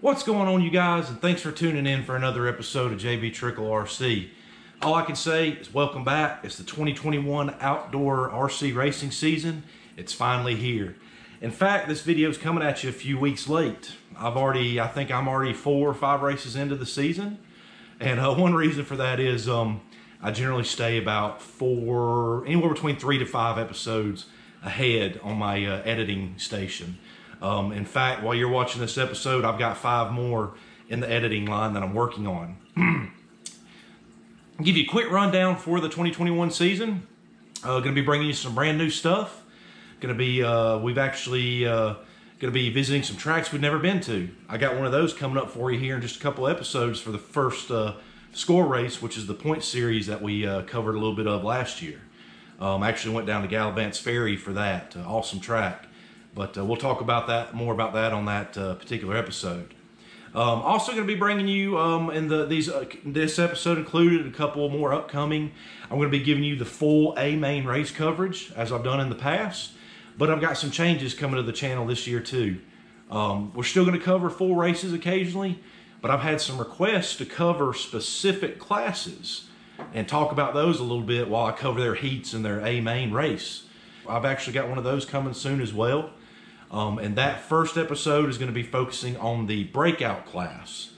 What's going on, you guys, and thanks for tuning in for another episode of JBTrickleRC. All I can say is welcome back. It's the 2021 outdoor RC racing season. It's finally here. In fact, this video is coming at you a few weeks late. I think I'm already 4 or 5 races into the season, and one reason for that is I generally stay about anywhere between 3 to 5 episodes ahead on my editing station. In fact, while you're watching this episode, I've got 5 more in the editing line that I'm working on. I'll give you a quick rundown for the 2021 season. Going to be bringing you some brand new stuff. Going to be going to be visiting some tracks we've never been to. I got one of those coming up for you here in just a couple episodes for the first score race, which is the point series that we covered a little bit of last year. I actually went down to Gallivant's Ferry for that. Awesome track. But we'll talk about more about that on that particular episode. Also going to be bringing you this episode included a couple more upcoming. I'm going to be giving you the full A main race coverage as I've done in the past, but I've got some changes coming to the channel this year too. We're still going to cover full races occasionally, but I've had some requests to cover specific classes and talk about those a little bit while I cover their heats and their A main race. I've actually got one of those coming soon as well. And that first episode is going to be focusing on the breakout class.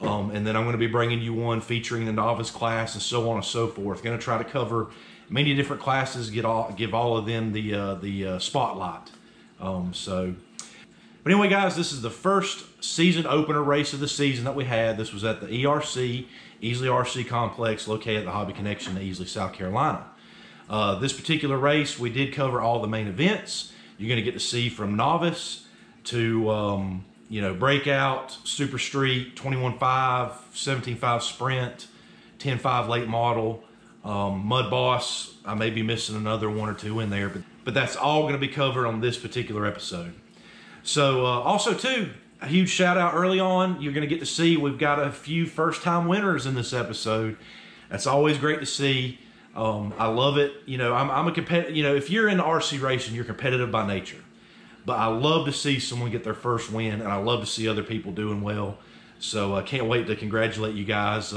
And then I'm going to be bringing you one featuring the novice class and so on and so forth. Going to try to cover many different classes, give all of them the spotlight. But anyway, guys, this is the first season opener race of the season that we had. This was at the ERC, Easley RC Complex, located at the Hobby Connection in Easley, South Carolina. This particular race, we did cover all the main events. You're going to get to see from novice to, breakout, super street, 21.5, 17.5 sprint, 10.5 late model, Mudboss. I may be missing another 1 or 2 in there, but that's all going to be covered on this particular episode. So also too, a huge shout out early on. You're going to get to see we've got a few first time winners in this episode. That's always great to see. I love it. I'm a competitive, if you're into RC racing, you're competitive by nature. But I love to see someone get their first win, and I love to see other people doing well. So I can't wait to congratulate you guys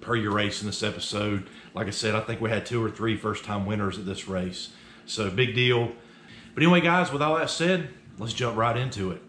per your race in this episode. Like I said, I think we had 2 or 3 first-time winners at this race. So big deal. But anyway, guys, with all that said, let's jump right into it.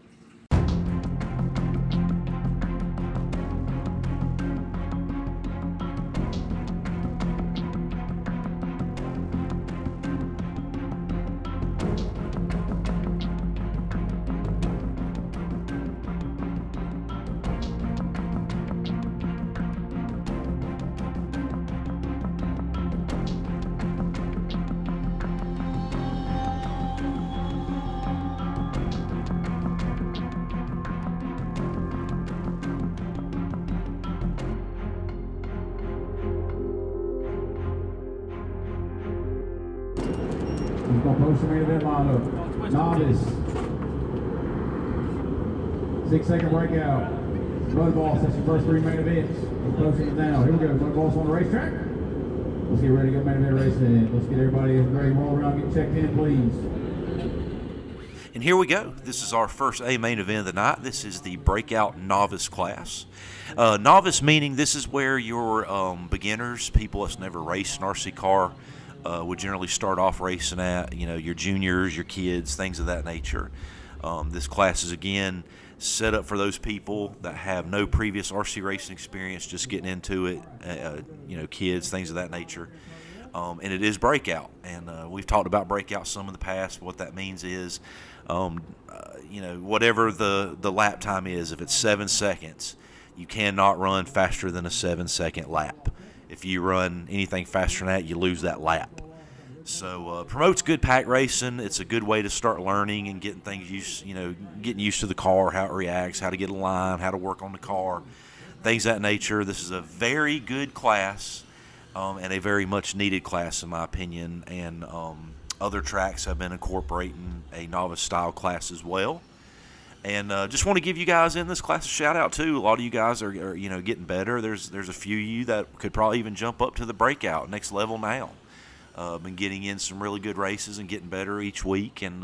He's going to post the main event lineup. Novice. 6-second breakout. Mudboss, that's your first 3 main events. We're posting it now. Here we go. Mudboss on the racetrack. Let's get ready to go main event racing. Let's get everybody in the roll around, get checked in, please. And here we go. This is our first A main event of the night. This is the breakout novice class. Novice meaning this is where your beginners, people that's never raced an RC car, would generally start off racing at, your juniors, your kids, things of that nature. This class is, again, set up for those people that have no previous RC racing experience, just getting into it, kids, things of that nature. And it is breakout. And we've talked about breakout some in the past. What that means is, whatever the lap time is, if it's 7 seconds, you cannot run faster than a 7-second lap. If you run anything faster than that, you lose that lap. So promotes good pack racing. It's a good way to start learning and getting things getting used to the car, how it reacts, how to get a line, how to work on the car, things of that nature. This is a very good class and a very much needed class in my opinion. And other tracks have been incorporating a novice style class as well. And just want to give you guys in this class a shout out too. A lot of you guys are getting better. There's a few of you that could probably even jump up to the breakout next level now. Been getting in some really good races and getting better each week, and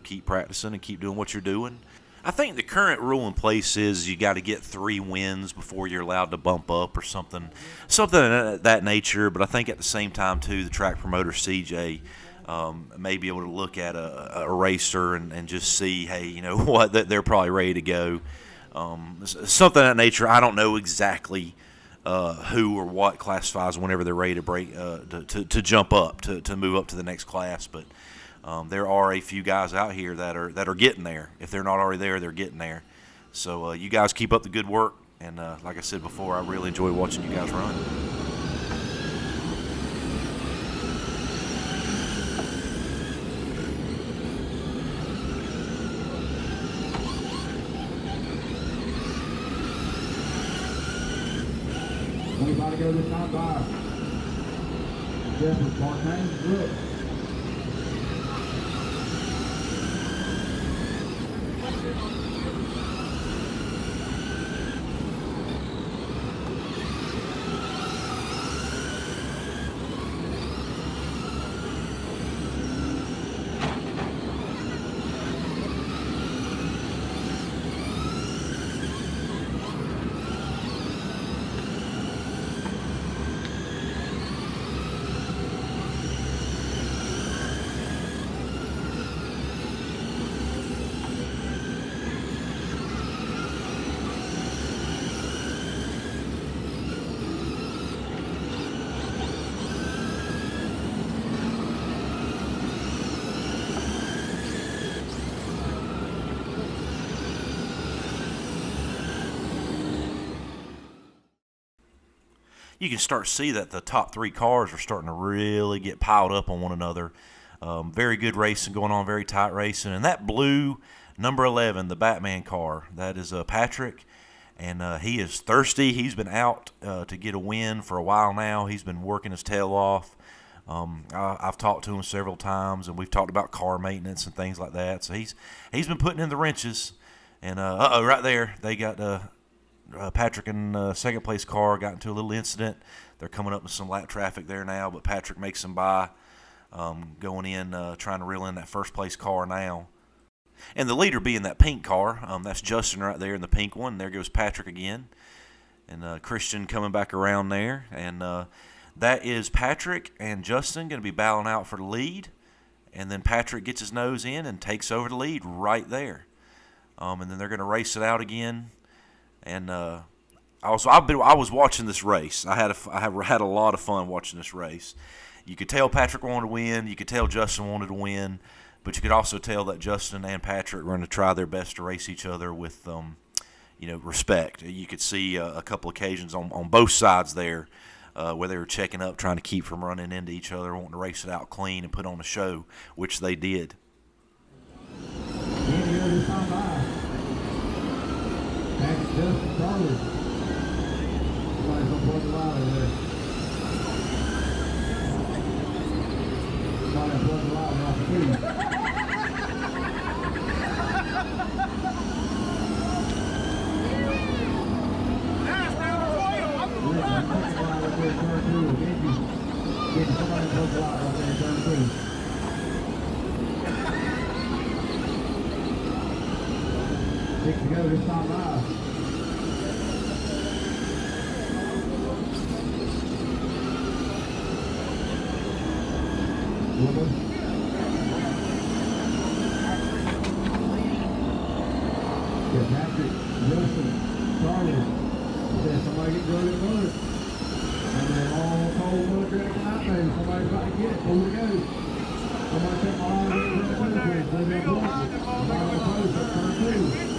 keep practicing and keep doing what you're doing. I think the current rule in place is you got to get 3 wins before you're allowed to bump up or something of that nature. But I think at the same time too, the track promoter CJ may be able to look at a racer and just see, hey, you know what, that they're probably ready to go. Something of that nature. I don't know exactly who or what classifies whenever they're ready to break to jump up to move up to the next class, but. There are a few guys out here that are getting there. If they're not already there, they're getting there. So you guys keep up the good work, and like I said before, I really enjoy watching you guys run. Anybody go this time by? Jeff, Martin, look. You can start to see that the top 3 cars are starting to really get piled up on one another. Very good racing going on, very tight racing. And that blue number 11, the Batman car, that is Patrick. And he is thirsty. He's been out to get a win for a while now. He's been working his tail off. I've talked to him several times, and we've talked about car maintenance and things like that. So he's been putting in the wrenches. And right there, they got Patrick in second place car got into a little incident. They're coming up with some lap traffic there now, but Patrick makes them by, going in, trying to reel in that first place car now. And the leader being that pink car, that's Justin right there in the pink one. There goes Patrick again. And Christian coming back around there. And that is Patrick and Justin going to be battling out for the lead. And then Patrick gets his nose in and takes over the lead right there. And then they're going to race it out again. And I was watching this race. I have had a lot of fun watching this race. You could tell Patrick wanted to win. You could tell Justin wanted to win. But you could also tell that Justin and Patrick were going to try their best to race each other with, respect. You could see a couple occasions on both sides there where they were checking up, trying to keep from running into each other, wanting to race it out clean and put on a show, which they did. Justin Charlie. Somebody's gonna plug the line over there. Somebody plug the line off the food. Somebody plug the line right there in turn 2. Six to go this time live. Patrick, Justin, Charlie, said somebody get drug in mud. And then all cold mud drinking out there. Somebody's about to get it. Over it goes. Somebody take my line and get it. Somebody on the post at turn 2.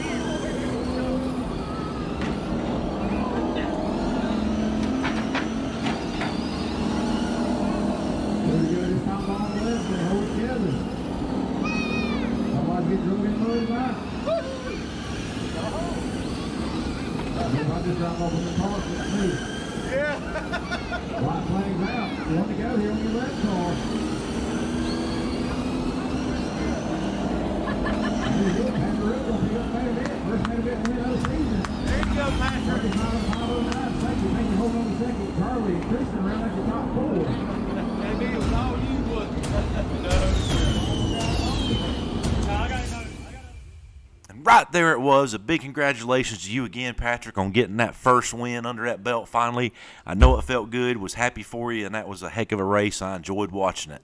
Just drop off in the car, get moved. Yeah. White flags out. You want to go here on your left car. Very good. Patrick will be up main event. First main event win of the season. There you go, Patrick. 35-509. Thank you. Hold on a second. Charlie and Christian around at the top 4. Maybe it was all you, wasn't it? No. right there it was. A big congratulations to you again, Patrick, on getting that first win under that belt finally. I know it felt good, was happy for you, and that was a heck of a race. I enjoyed watching it.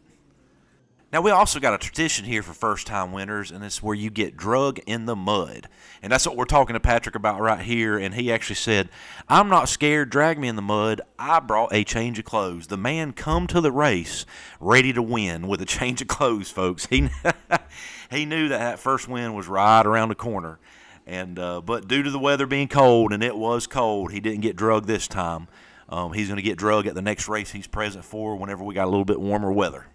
Now, we also got a tradition here for first-time winners, and it's where you get drug in the mud. And that's what we're talking to Patrick about right here, and he actually said, I'm not scared, drag me in the mud. I brought a change of clothes. The man come to the race ready to win with a change of clothes, folks. He knew that first win was right around the corner. And but due to the weather being cold, and it was cold, he didn't get drugged this time. He's going to get drugged at the next race he's present for whenever we got a little bit warmer weather.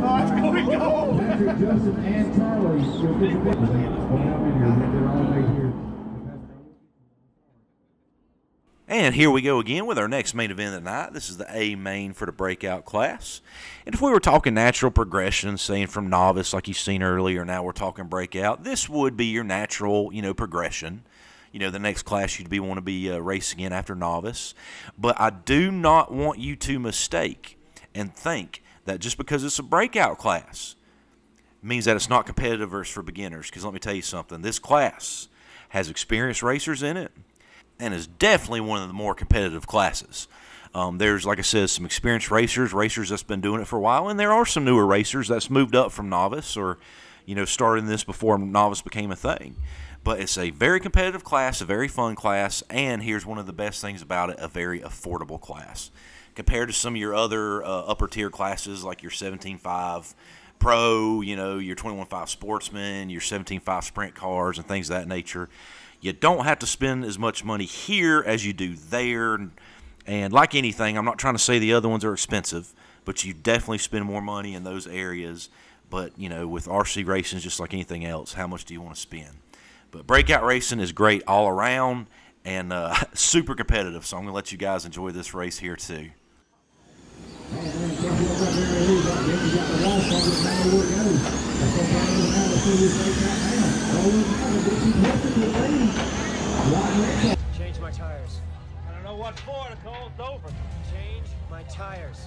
Patrick, Justin, and Charlie. You'll get your business. Going out in here. They're all right here. And here we go again with our next main event of the night. This is the A main for the breakout class. And if we were talking natural progression, saying from novice like you've seen earlier, now we're talking breakout, this would be your natural, progression. The next class you'd want to be racing in after novice. But I do not want you to mistake and think that just because it's a breakout class means that it's not competitive or it's for beginners. Because let me tell you something, this class has experienced racers in it and is definitely one of the more competitive classes. There's, like I said, some experienced racers that's been doing it for a while, and there are some newer racers that's moved up from novice or, started this before novice became a thing. But it's a very competitive class, a very fun class, and here's one of the best things about it, a very affordable class. Compared to some of your other upper tier classes like your 17.5 Pro, your 21.5 Sportsman, your 17.5 Sprint cars and things of that nature, you don't have to spend as much money here as you do there. And like anything, I'm not trying to say the other ones are expensive, but you definitely spend more money in those areas. But, with RC racing, just like anything else, how much do you want to spend? But breakout racing is great all around and super competitive, so I'm going to let you guys enjoy this race here too. Change my tires. I don't know what for, Nicole. It's over. Change my tires.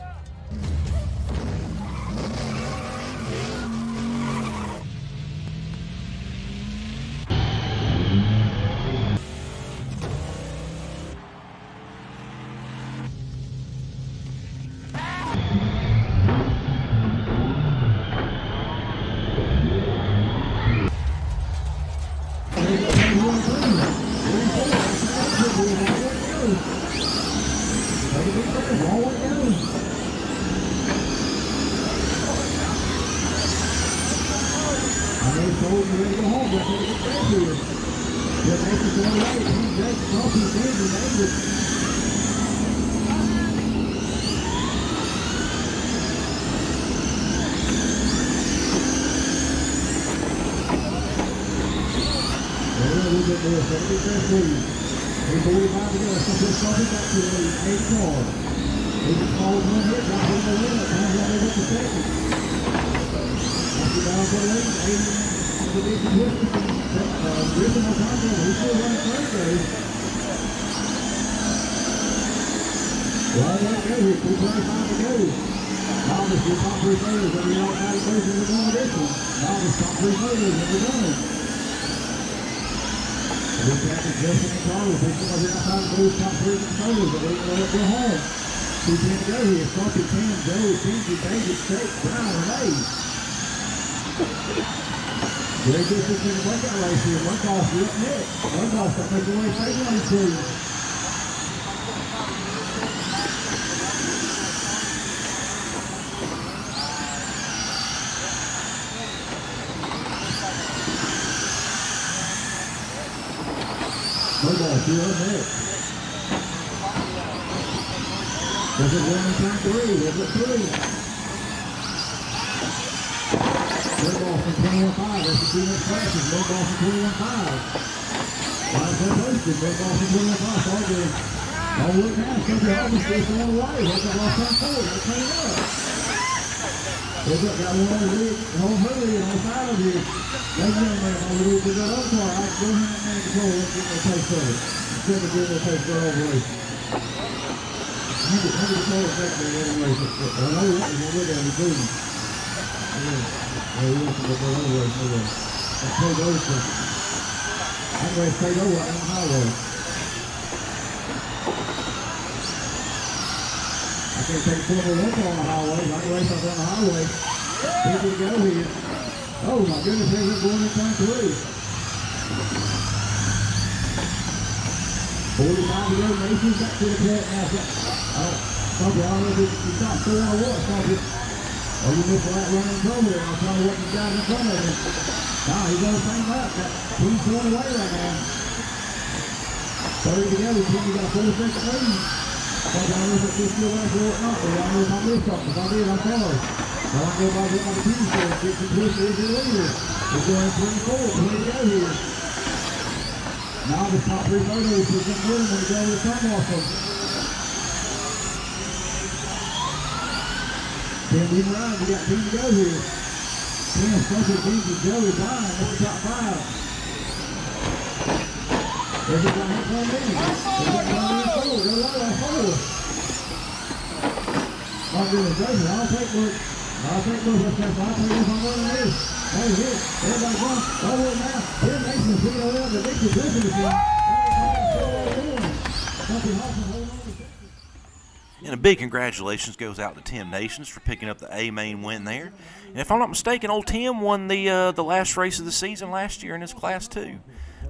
Very good for the breakout race here. Mudboss, you're up next. Mudboss, that makes the way straight line for you. Mudboss, you're up next. This is one time three. Is it three? Mudboss from 21.5. That's the two next classes. Mudboss from 21.5. Lines are posted. Mudboss from 21.5. So good. Don't look now. Country Harvest is going away. That's the last time forward. They're cleaning up. They've got one over here. The whole hurry and on side of here. Ladies and gentlemen, over here to that other car. I can go ahead and man control. Let's get a taste of it. Instead of doing a taste for all the race. I need to call it back there anyway. I know that is what we're going to be doing. Yeah. Yeah, he wants to go over the way. That's straight over. I'm going straight over on the highway. I can't take 4 more on the highway. I can race up on the highway. People to go here. Oh my goodness, they're going in turn 3. 45 to go, Mason's back to the track now. Probably, I don't know if he's not still on the what, probably. Oh, you missed that running trouble there. I'm trying to watch the guys in front of him. Nah, he's on the same lap. He's going away right now. 30 to go, you got a 4-second lead. I don't know if it's still left or not, but I know if I missed something. If I did, I'm sorry. So I go by the team score, get some push with your leader. We're going 24, 20 to go here. Now the top 3 photos will get good when we go to the time off them. Tim, we ride, we got 2 to go here. Tim, Spencer, Dinky, Joey, Brian, that's the top 5. There's a guy hit 1 minute. There's a guy hit 4. Go low, that's 4. My goodness gracious, I'll take look. I'll take look, I'll take if I'm running this. Hey, here, everybody going forward now. Here, Mason's being around the Dixie Griffin again. And a big congratulations goes out to Tim Nations for picking up the A main win there. And if I'm not mistaken, old Tim won the last race of the season last year in his class too.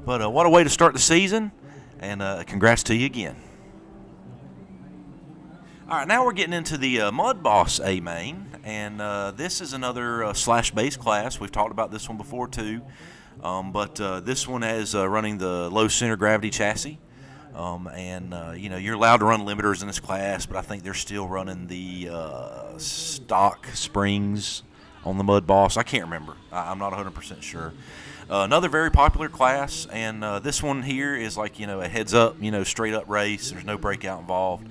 But what a way to start the season, and congrats to you again. All right, now we're getting into the Mudboss A main, and this is another slash base class. We've talked about this one before too, but this one has running the low center gravity chassis. You know, you're allowed to run limiters in this class, but I think they're still running the stock springs on the Mudboss. I can't remember. I'm not 100% sure. Another very popular class, and this one here is like, you know, a heads up, you know, straight up race. There's no breakout involved.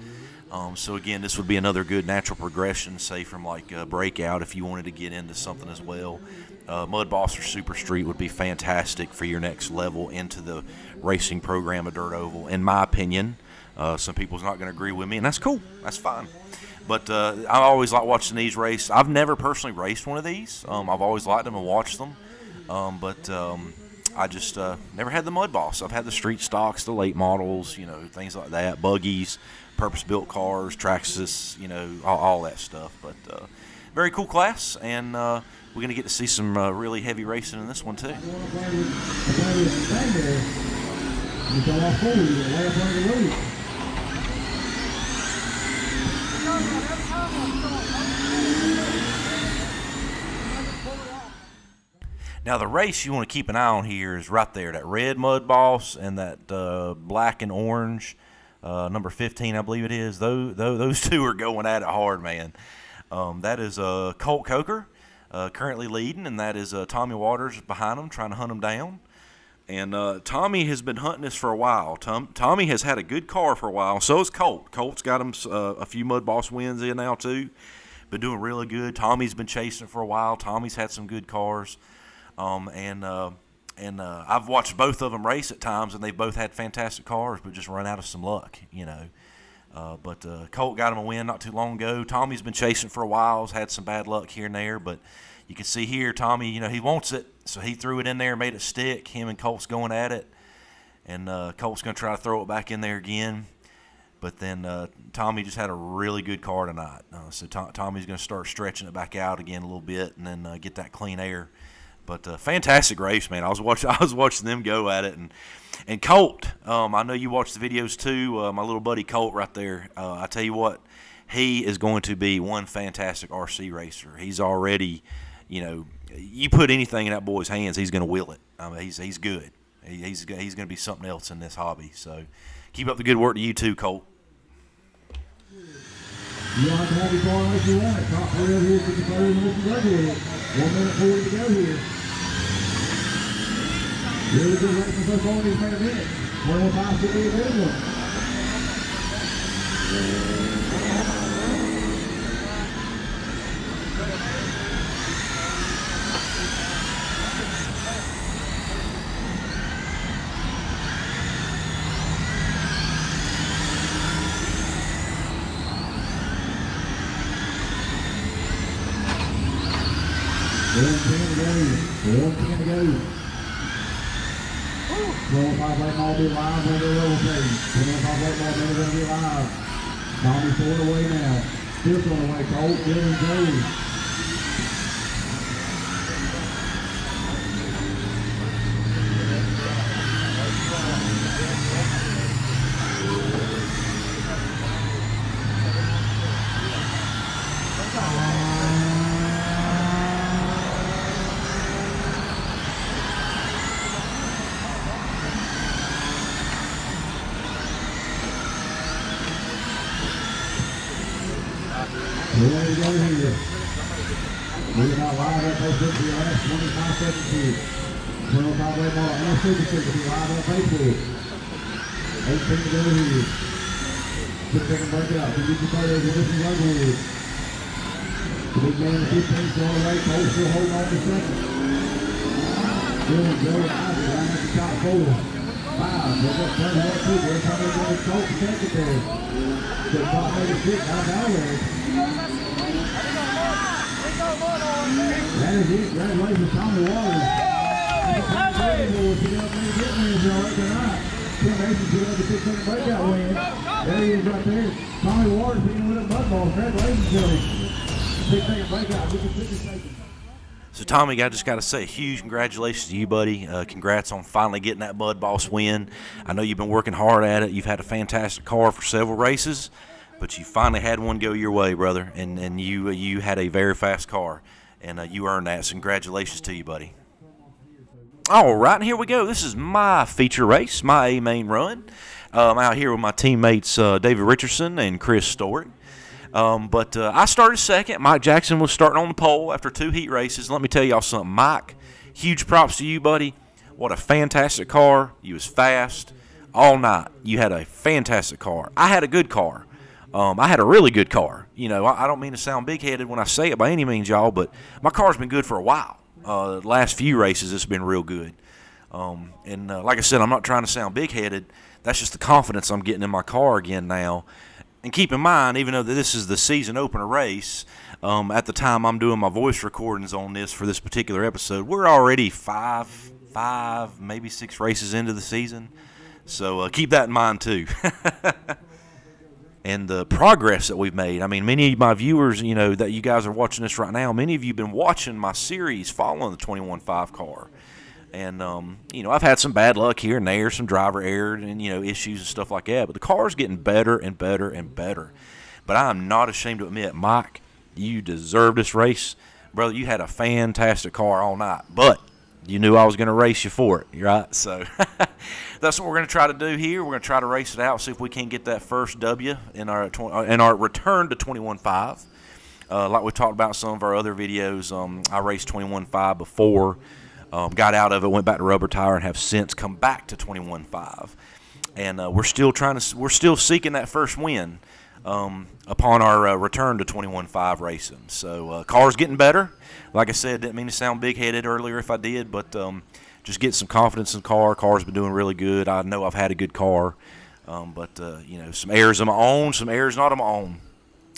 So again, this would be another good natural progression, say from like breakout if you wanted to get into something as well. Mudboss or Super Street would be fantastic for your next level into the racing program of Dirt Oval, in my opinion. Some people's not going to agree with me, and that's cool. That's fine. But I always like watching these race. I've never personally raced one of these. I've always liked them and watched them. I just never had the Mudboss. I've had the street stocks, the late models, you know, things like that, buggies, purpose-built cars, Traxxas, you know, all that stuff. But very cool class, and we're going to get to see some really heavy racing in this one too. Now the race you want to keep an eye on here is right there, that red Mudboss and that black and orange number 15, I believe it is. Those two are going at it hard, man. That is Colt Coker currently leading, and that is Tommy Waters behind him trying to hunt him down. And Tommy has been hunting this for a while. Tommy has had a good car for a while. So has Colt. Colt's got him a few Mudboss wins in now too. Been doing really good. Tommy's been chasing it for a while. Tommy's had some good cars. I've watched both of them race at times, and they've both had fantastic cars, but just run out of some luck, you know. But Colt got him a win not too long ago. Tommy's been chasing for a while, has had some bad luck here and there, but you can see here, Tommy, you know, he wants it, so he threw it in there, made it stick. Him and Colt's going at it, and Colt's going to try to throw it back in there again. But then Tommy just had a really good car tonight, so Tommy's going to start stretching it back out again a little bit, and then get that clean air. But fantastic race, man. I was watching them go at it, and Colt. I know you watched the videos too. My little buddy Colt right there. I tell you what, he is going to be one fantastic RC racer. He's already, you know, you put anything in that boy's hands, he's going to will it. I mean, he's good. He's going to be something else in this hobby. So keep up the good work to you too, Colt. You don't have to have your car unless you want it. Top 3 over here for the players unless you go with it. 1 minute 40 to go here. Really good racing so far in these main events. 105 should be a good one. Then 10 110 to go. 12-5 late ball be live on the roll page. 12-5 late ball never going to be live. Tommy Ford away now. Still going away. Colt, Dylan, Joey. We're ready to go here. Moving out live on Facebook for your last 25 seconds here. 12-5 late ball and Super Stick will be live on Facebook. 18 to go here. 6-second breakout. Can you get your photos of this is over with? The big man in the 15th going away. Cole still holding on to second. Dylan, Joey, Ivy right at the top 4. 5. They've got turn half 2. They're coming to the Colt second there. To the top maybe 6. Out of there. That is it. Congratulations, Tommy Waters. Tim Mason put up the 6-second breakout win. There he is right there. Tommy Waters being with a Mudboss. Congratulations to him. 6-second breakout. We can 50 seconds. So, Tommy, I just got to say a huge congratulations to you, buddy. Congrats on finally getting that Mudboss win. I know you've been working hard at it. You've had a fantastic car for several races, but you finally had one go your way, brother, and you had a very fast car, and you earned that. So congratulations to you, buddy. All right, and here we go. This is my feature race, my A-main run. I'm out here with my teammates David Richardson and Chris Stewart. But I started second. Mike Jackson was starting on the pole after 2 heat races. Let me tell y'all something. Mike, huge props to you, buddy. What a fantastic car. You was fast all night. You had a fantastic car. I had a good car. I had a really good car. You know, I don't mean to sound big-headed when I say it by any means, y'all, but my car's been good for a while. The last few races, it's been real good. Like I said, I'm not trying to sound big-headed. That's just the confidence I'm getting in my car again now. And keep in mind, even though this is the season opener race, at the time I'm doing my voice recordings on this for this particular episode, we're already five, maybe 6 races into the season. So keep that in mind too. And the progress that we've made. I mean, many of my viewers, you know, that you guys are watching this right now, many of you have been watching my series following the 21.5 car. And, you know, I've had some bad luck here and there, some driver error and, you know, issues and stuff like that. But the car's getting better and better and better. But I'm not ashamed to admit, Mike, you deserved this race. Brother, you had a fantastic car all night. But you knew I was going to race you for it, right? So that's what we're going to try to do here. We're going to try to race it out, see if we can get that first W in our return to 21.5. Like we talked about in some of our other videos, I raced 21.5 before. Got out of it, went back to rubber tire, and have since come back to 21.5. And we're still seeking that first win upon our return to 21.5 racing. So car's getting better. Like I said, didn't mean to sound big-headed earlier if I did, but just get some confidence in the car. Car's been doing really good. I know I've had a good car, but you know, some errors of my own, some errors not of my own.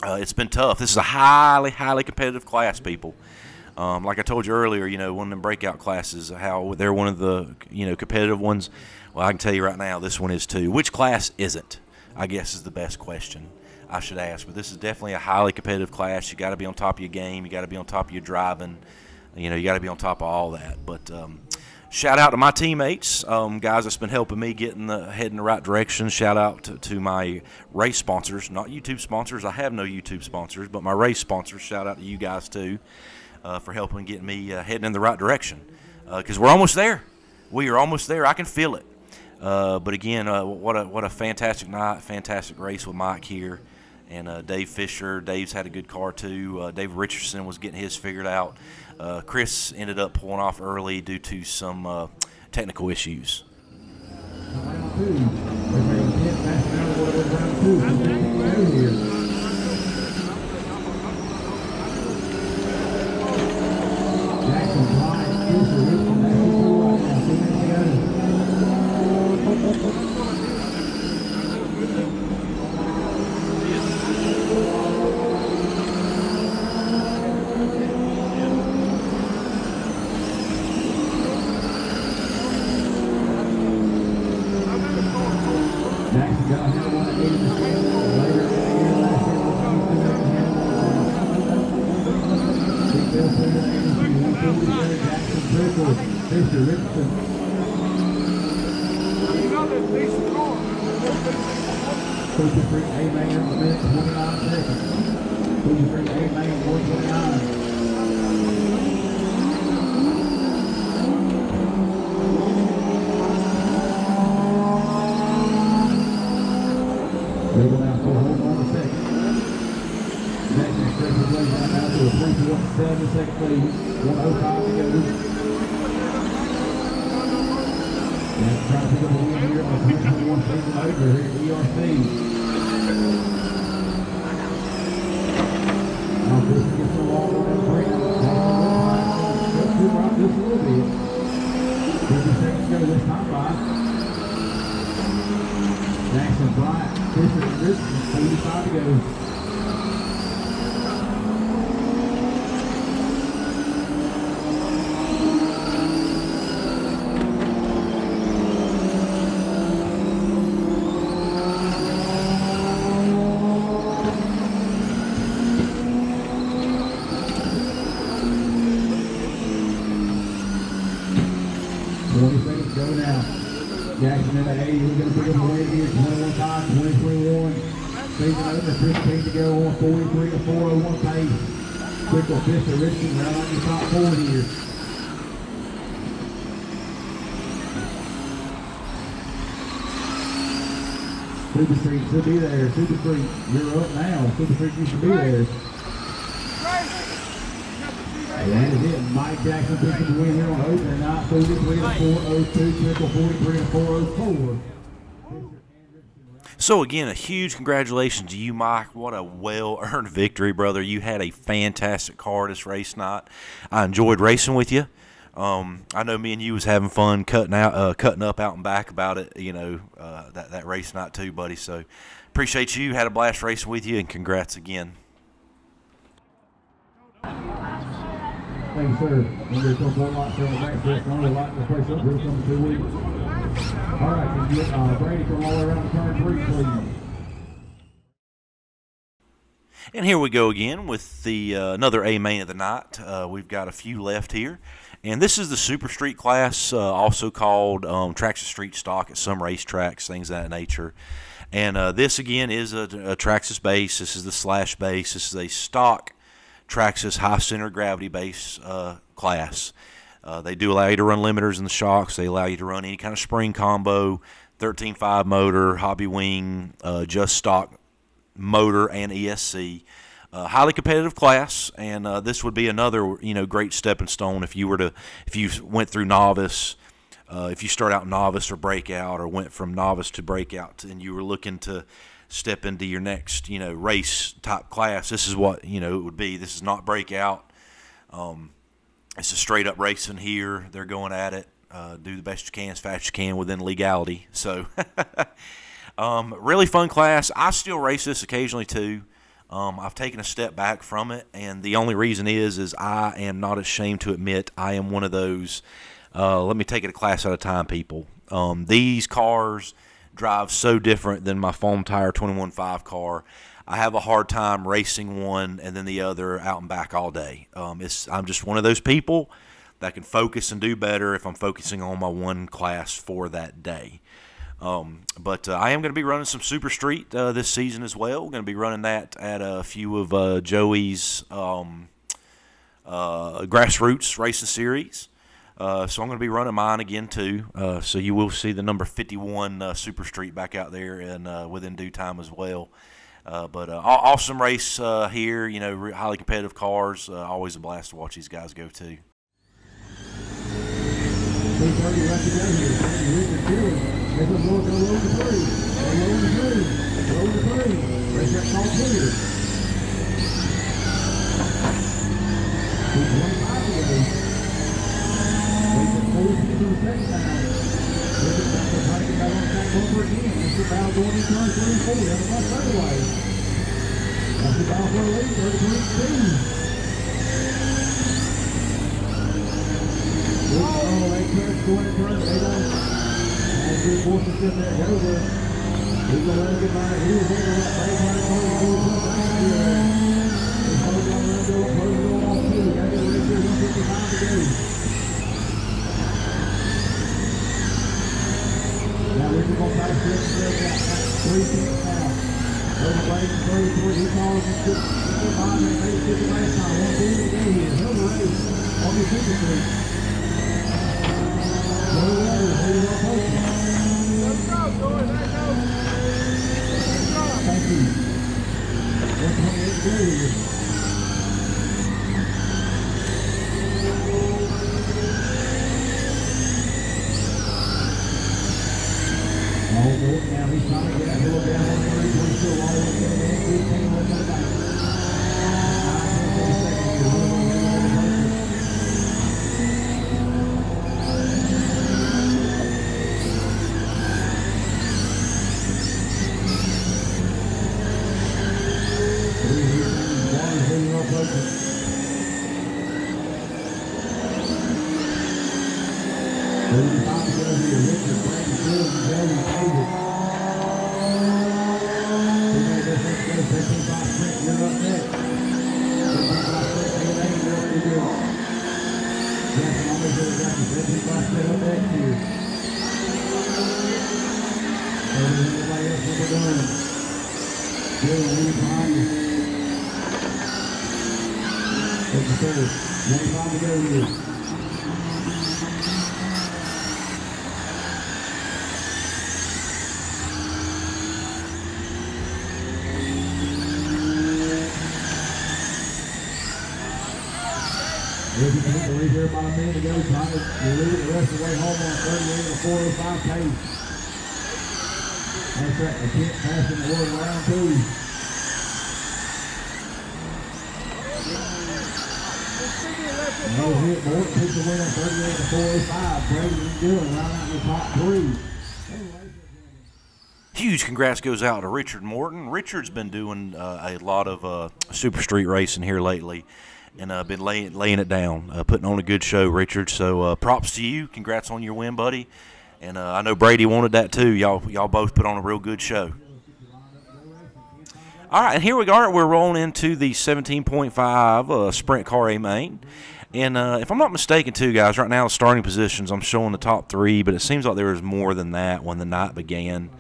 It's been tough. This is a highly, highly competitive class, people. Like I told you earlier, you know, one of them breakout classes, how they're one of the, you know, competitive ones. Well, I can tell you right now, this one is too. Which class isn't, I guess, is the best question I should ask. But this is definitely a highly competitive class. You got to be on top of your game. You got to be on top of your driving. You know, you got to be on top of all that. But shout out to my teammates, guys that's been helping me head in the right direction. Shout out to my race sponsors, not YouTube sponsors. I have no YouTube sponsors, but my race sponsors. Shout out to you guys too. For helping get me heading in the right direction, because we're almost there. We are almost there. I can feel it. But again, what a fantastic night, fantastic race with Mike here, and Dave Fisher. Dave's had a good car too. Dave Richardson was getting his figured out. Chris ended up pulling off early due to some technical issues. Cooper Street, A-Main, a minute, 29 seconds. Cooper Street, A-Main, 129. Legal now, so hold on a second. Next expressive lead right now to a 3.7 second lead. 1:05 to go. And trying to pick up a win here on the 2021 season over here at ERC. Now this gets a long on that break. Just to rock this a little bit. 50 seconds to go this time by. Jackson, Bryant, Fisher, and Richardson, 85 to go. 20 seconds go now. Jackson in the 80, we're going to pick up a win here, 21-5, 2021. Season over, 15 to go on 43 to 401 pace. Trickle, Fisher, Richardson, right on your top 4 here. Super Street should be there. Super Street, you're up now. Super Street, you should be there. That is it. Mike Jackson picking the win here on opening night. 43 to 402. Trickle 43 to 404. So again, a huge congratulations to you, Mike. What a well-earned victory, brother. You had a fantastic car this race night. I enjoyed racing with you. I know me and you was having fun cutting up out and back about it, you know, that race night too, buddy. So appreciate you. Had a blast racing with you, and congrats again. Thank you, sir. We're going to come one lot from the back stretch. Only light this place up. We'll come in 2 weeks. All right, can you get Brady come all the way around the turn 3, please? And here we go again with the another A main of the night. We've got a few left here. And this is the Super Street class, also called Traxxas Street Stock at some racetracks, things of that nature. And this, again, is a Traxxas base. This is the slash base. This is a stock Traxxas high center gravity base class. They do allow you to run limiters in the shocks. They allow you to run any kind of spring combo, 13.5 motor, hobby wing, just stock motor and ESC. Highly competitive class, and this would be another, you know, great stepping stone if you went through novice, if you start out novice or breakout, or went from novice to breakout, and you were looking to step into your next, you know, race type class. This is what, you know, it would be. This is not breakout. It's a straight up racing here. They're going at it. Do the best you can, as fast as you can within legality. So, really fun class. I still race this occasionally too. I've taken a step back from it, and the only reason is I am not ashamed to admit I am one of those, let me take it a class at a time people. These cars drive so different than my foam tire 21.5 car. I have a hard time racing one and then the other out and back all day. I'm just one of those people that can focus and do better if I'm focusing on my one class for that day. But I am going to be running some Super Street this season as well. We're going to be running that at a few of Joey's grassroots racing series. So I'm going to be running mine again too. So you will see the number 51 Super Street back out there and within due time as well. But awesome race here. You know, highly competitive cars. Always a blast to watch these guys go too. This is going to load the 3. Load the 3. Load the 3. Race that call clear. 2:25 to go. Wait the 4 to the second time. This is back to try to get back on track over again. This is about going in turn 3 and 4. That's about straightaway. That's about for a lead. 33-2. Oh, they turn going in turn. They don't. And good forces in there, over. He's going to let him get by. He was able to let Bayside go and go to the back here. He's holding on to the go off too. Got to get ready here, 155 to go. Now we're going He's going to try to flip the breakout. 3 tenths now. Over break 3. He calls it to the bottom. They made it to the last time. 1 10 to go here. He'll race on the super street. So the letters, here you go, folks. Let's go, boys. Let's go. Thank you. 128 to go here. Now he's trying to get that hill down on 30, he's still all the way in there. 15 left on the back. 9 seconds here. There about a minute ago, trying to lead the rest of the way home on 38 and a 405 pace. That's right, they can't pass in the world round 2. And that was it. Morton takes the win on 38 and 405. Brady and Dillon round out in the top 3. Huge congrats goes out to Richard Morton. Richard's been doing a lot of super street racing here lately. And been laying it down, putting on a good show, Richard. So props to you. Congrats on your win, buddy. And I know Brady wanted that too. Y'all both put on a real good show. All right, and here we are. We're rolling into the 17.5 Sprint Car A main. And if I'm not mistaken, too, guys, right now the starting positions, I'm showing the top 3, but it seems like there was more than that when the night began.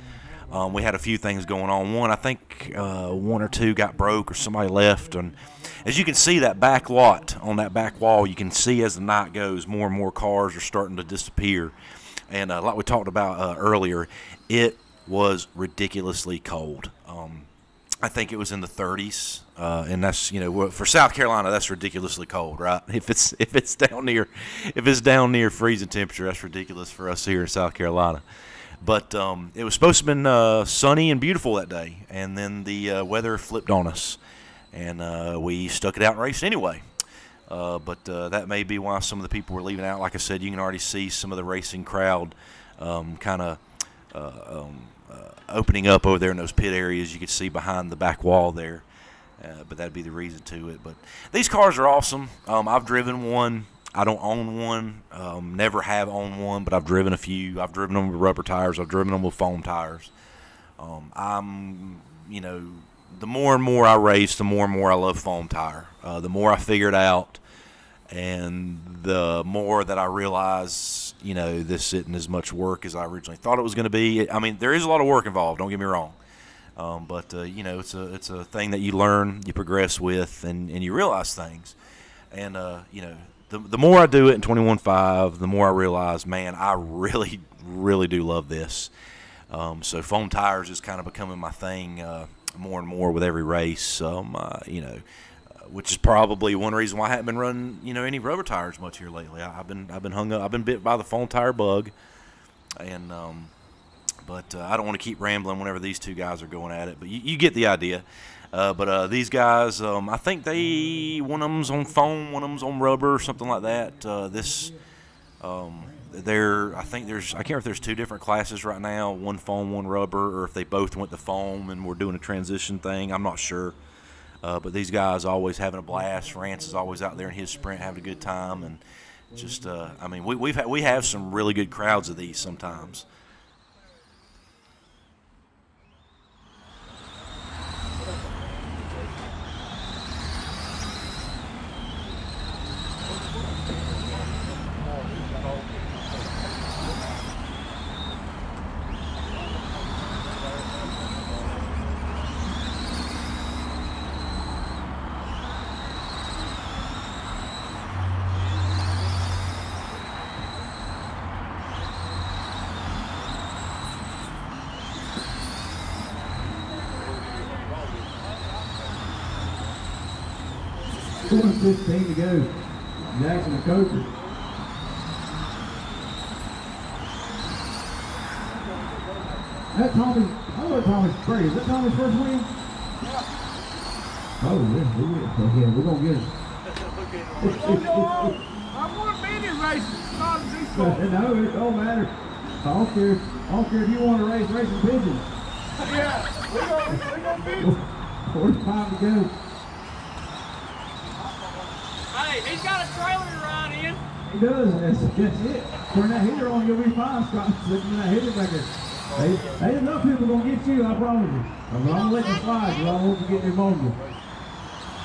We had a few things going on. One, I think 1 or 2 got broke or somebody left. And as you can see, that back lot on that back wall, you can see as the night goes, more and more cars are starting to disappear. And like we talked about earlier, it was ridiculously cold. I think it was in the 30s, and that's, you know, for South Carolina, that's ridiculously cold, right? If it's down near freezing temperature, that's ridiculous for us here in South Carolina. But it was supposed to have been sunny and beautiful that day, and then the weather flipped on us, and we stuck it out and raced anyway. But that may be why some of the people were leaving out. Like I said, you can already see some of the racing crowd kind of opening up over there in those pit areas. You could see behind the back wall there, but that'd be the reason to it. But these cars are awesome. I've driven one. I don't own one, never have owned one, but I've driven a few. I've driven them with rubber tires. I've driven them with foam tires. You know, the more and more I race, the more and more I love foam tire. The more I figure it out, and the more that I realize, you know, this isn't as much work as I originally thought it was going to be. I mean, there is a lot of work involved, don't get me wrong. But you know, it's a thing that you learn, you progress with, and you realize things. And, you know, the more I do it in 21.5, the more I realize, man, I really, really do love this. So foam tires is kind of becoming my thing more and more with every race. You know, which is probably one reason why I haven't been running, you know, any rubber tires much here lately. I've been hung up. I've been bit by the foam tire bug, and but I don't want to keep rambling whenever these two guys are going at it. But you get the idea. But these guys, I think one of them's on foam, one of them's on rubber, or something like that. I think I can't remember if there's 2 different classes right now, one foam, one rubber, or if they both went to foam and we're doing a transition thing. I'm not sure. But these guys are always having a blast. Rance is always out there in his sprint having a good time, and just, I mean, we have some really good crowds of these sometimes. 1:15 to go. Jackson and Coker. That Tommy, I love Tommy's spray. Is that Tommy's first win? Yeah. Oh, yeah, we're going to get it. I want many races, not this one. No, it don't matter. I don't care if you want to race racing pigeons. Yeah, we're gonna beat 45 to go. Hey, he's got a trailer to ride in. He does. That's it. Turn that heater on, you'll be fine, Scott. Slipping that heater back there. Ain't enough people gonna get you, I promise you. I'm gonna let you slide, because I don't want you to get pneumonia.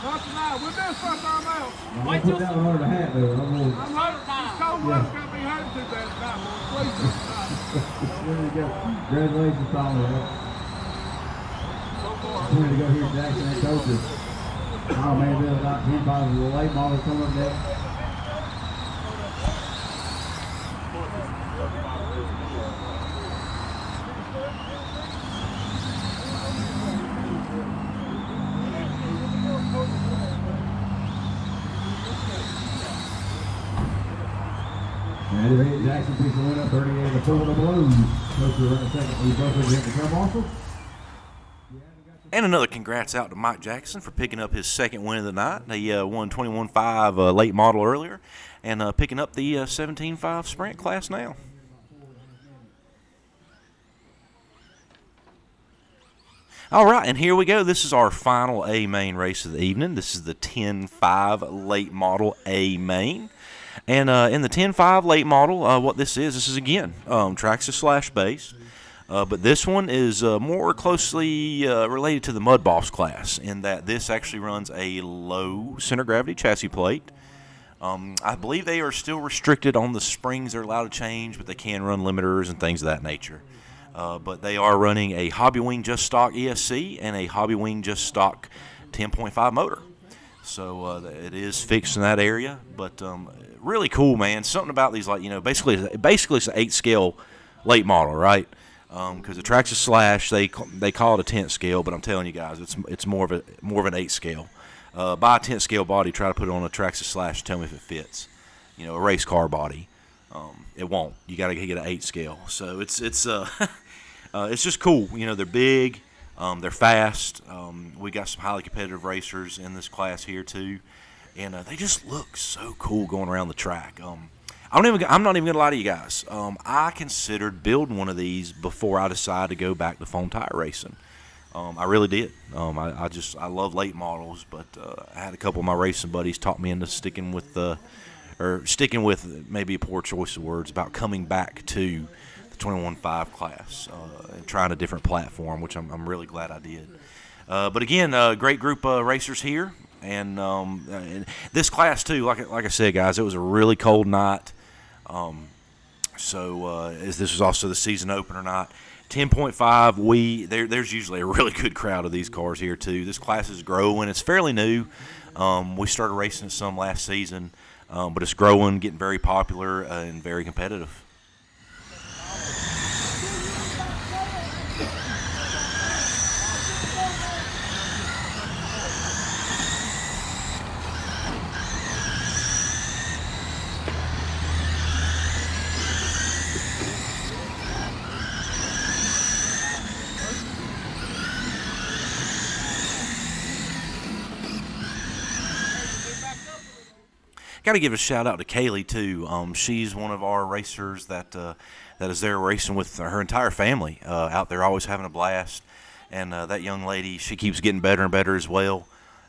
Not tonight. We'll do something on out. I'm gonna put that one under the hat, though. I'm hurt. This cold weather's gonna be hurting too bad tonight. Please don't. There you go. Congratulations, Tommy. I'm ready to go here, Jackson and Coker. Oh man, Bill, about 10 bottles of the late model coming up there. Jackson picks the win up 38 to 4 to Blues. Coker running second. We both get the come marshal. And another congrats out to Mike Jackson for picking up his second win of the night. He won 21.5 late model earlier, and picking up the 17.5 sprint class now. All right, and here we go. This is our final A main race of the evening. This is the 10.5 late model A main. And in the 10.5 late model, what this is again Traxxas slash base. But this one is more closely related to the Mudboss class in that this actually runs a low center gravity chassis plate. I believe they are still restricted on the springs they're allowed to change, but they can run limiters and things of that nature. But they are running a Hobby Wing Just Stock ESC and a Hobby Wing Just Stock 10.5 motor. So it is fixed in that area, but really cool, man. Something about these, like, you know, basically it's an 8 scale late model, right? Because the Traxxas Slash, they call it a 10th scale, but I'm telling you guys, it's more of an 8 scale. Buy a 10th scale body, try to put it on a Traxxas Slash, tell me if it fits. You know, a race car body, it won't. You got to get an 8 scale. So it's just cool. You know, they're big, they're fast. We got some highly competitive racers in this class here too, and they just look so cool going around the track. I'm not even gonna lie to you guys. I considered building one of these before I decided to go back to foam tire racing. I really did. I love late models, but I had a couple of my racing buddies talk me into sticking with maybe a poor choice of words about coming back to the 21.5 class and trying a different platform, which I'm really glad I did. But again, great group of racers here, and this class too. Like I said, guys, it was a really cold night. This was also the season opener night. 10.5, there's usually a really good crowd of these cars here too. This class is growing. It's fairly new. We started racing some last season, but it's growing, getting very popular, and very competitive. Got to give a shout out to Kaylee too. She's one of our racers that is there racing with her entire family out there, always having a blast. And that young lady, she keeps getting better and better as well.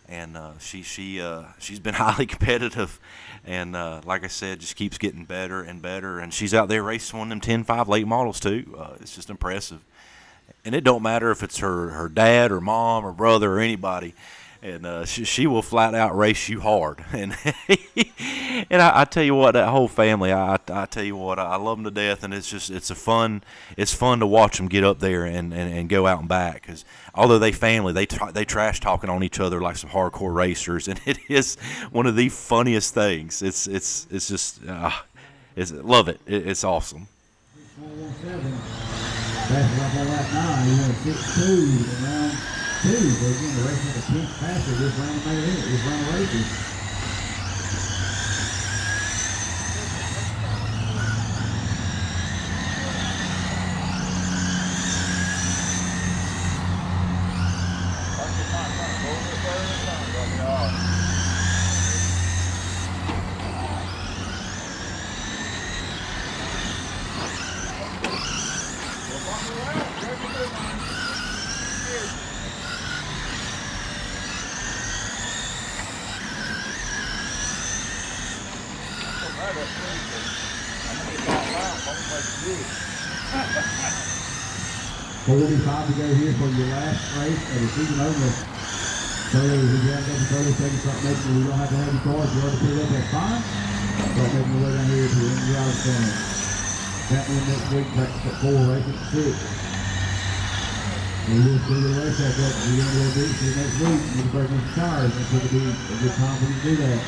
And she's been highly competitive, and like I said, just keeps getting better and better. And she's out there racing one of them 10.5 late models too. It's just impressive. And it don't matter if it's her dad or mom or brother or anybody. And she will flat out race you hard, and I tell you what, that whole family, I tell you what, I love them to death, and it's fun to watch them get up there and go out and back, because although they family, they trash talking on each other like some hardcore racers, and it is one of the funniest things. It's just love it. It's awesome. Passing up on lap 9, he went 6-2 around 2. So again, the race had a 10th faster. This round made it. This round races. 45 to go here for your last race of the season over. So if you have got the 30 seconds, start making it. We don't have to have your cars. You already put it up, that's fine. Start making your way down here to the end of the driver's corner. That one next week, practice at 4, race at 6. And we'll see the race back up. We're going to go deep for the next week. We're going to break some tires. That's going to be a good time for you to do that.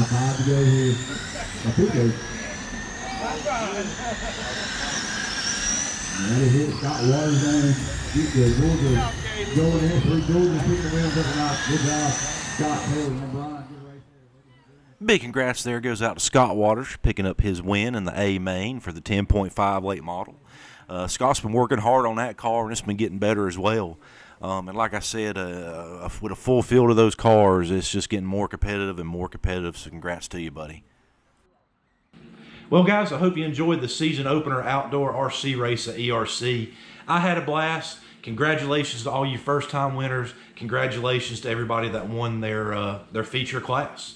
Time to go here. I think they. That is it. Scott Waters on. Georgia going in. 3 Georgia picking the wheels up and out. Good job, Scott, Taylor, and Brian. Big congrats there goes out to Scott Waters picking up his win in the A main for the 10.5 late model. Scott's been working hard on that car, and it's been getting better as well. And like I said, with a full field of those cars, it's just getting more competitive and more competitive, so congrats to you, buddy. Well, guys, I hope you enjoyed the season opener outdoor RC race at ERC. I had a blast. Congratulations to all you first-time winners. Congratulations to everybody that won their feature class.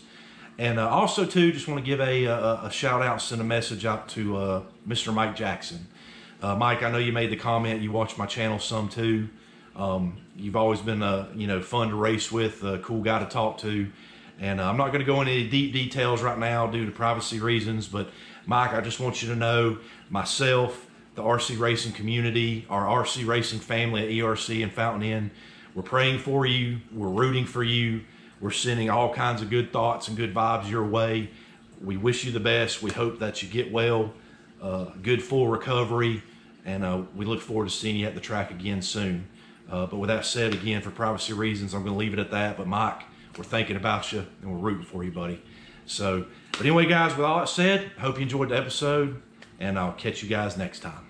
And also, too, just want to give a shout-out, send a message out to Mr. Mike Jackson. Mike, I know you made the comment. You watch my channel some, too. You've always been fun to race with, a cool guy to talk to, and I'm not going to go into any deep details right now due to privacy reasons, but Mike, I just want you to know myself, the RC racing community, our RC racing family at ERC and Fountain Inn, we're praying for you, we're rooting for you, we're sending all kinds of good thoughts and good vibes your way. We wish you the best. We hope that you get well, good full recovery, and we look forward to seeing you at the track again soon. But with that said, again, for privacy reasons, I'm going to leave it at that. But Mike, we're thinking about you and we're rooting for you, buddy. So, but anyway, guys, with all that said, I hope you enjoyed the episode, and I'll catch you guys next time.